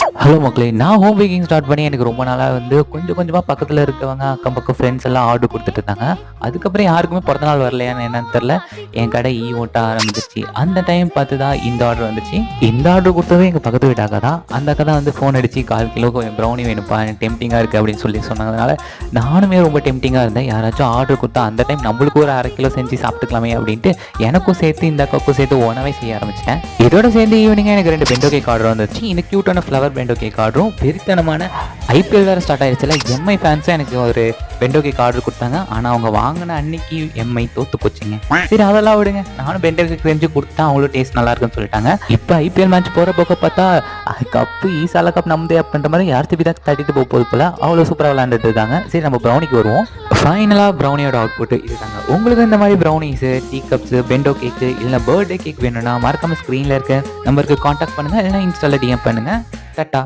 Hello மக்களே, நான் home baking start பண்ணி எனக்கு ரொம்ப நாளாக வந்து கொஞ்சம் கொஞ்சமாக பக்கத்தில் இருக்கவங்க அக்கம் பக்கம் ஃப்ரெண்ட்ஸ் எல்லாம் ஆர்டர் கொடுத்துட்டு இருந்தாங்க. அதுக்கப்புறம் யாருக்குமே பிறந்த நாள் வரலையான்னு என்னன்னு தெரில. என் கடை ஓட்ட ஆரம்பிச்சிருச்சு. அந்த டைம் பார்த்து தான் இந்த ஆர்டர் வந்துச்சு. இந்த ஆர்டர் கொடுத்தவே எங்கள் பக்கத்து வீட்டு அக்கா தான். அந்த அக்கா தான் வந்து ஃபோன் அடித்து 1/4 கிலோ ப்ரௌனி வேணும்ப்பா, எனக்கு டெம்டிங்காக இருக்குது அப்படின்னு சொல்லி சொன்னதுனால நானுமே ரொம்ப டெம்டிங்காக இருந்தேன். யாராச்சும் ஆர்டர் கொடுத்தா அந்த டைம் நம்மளுக்கு ஒரு 1/2 கிலோ செஞ்சு சாப்பிட்டுக்கலாமே அப்படின்ட்டு எனக்கும் சேர்த்து இந்த அக்காவுக்கும் சேர்த்து ஓனவே செய்ய ஆரம்பிச்சிட்டேன். இதோட சேர்ந்து ஈவினிங்காக எனக்கு 2 பெண்டோ கேக் ஆர்டர் வந்துச்சு. இந்த க்யூட்டான ஃப்ளவர் பெண்டோ கேக் ஆர்டரும் வெறித்தனமான ஐபிஎல் வேறு ஸ்டார்ட் ஆயிடுச்சுல, எம்ஐ ஃபேன்ஸும் எனக்கு ஒரு பெண்டோ கேக் ஆர்டர் கொடுத்தாங்க. ஆனால் அவங்க வாங்கின அன்னைக்கு எம்ஐ தோற்று போச்சுங்க. சரி அதெல்லாம் விடுங்க, நானும் பெண்டோ கேக் செஞ்சு கொடுத்தா அவங்களும் டேஸ்ட் நல்லா இருக்குன்னு சொல்லிட்டாங்க. இப்போ ஐபிஎல் மேட்ச் போகிற போக்க பார்த்தா கப்பு ஈசால கப் நம்மதே அப்படின்ற மாதிரி ஆர்சிபி தான் தட்டிட்டு போகுது போல. அவ்வளோ சூப்பராக விளையாண்டுட்டு இருக்காங்க. சரி நம்ம ப்ரௌனிக்கு வருவோம். ஃபைனலாக ப்ரௌனியோட அவுட்புட் இதுதாங்க. உங்களுக்கு இந்த மாதிரி ப்ரௌனிஸு, டீ கப்ஸு, பெண்டோ கேக்கு இல்லை பர்த்டே கேக் வேணும்னா மறக்காமல் ஸ்க்ரீனில் இருக்க நம்பருக்கு காண்டாக்ட் பண்ணுங்கள், இல்லைனா இன்ஸ்டாவில் டிஎம் பண்ணுங்கள். டாட்டா.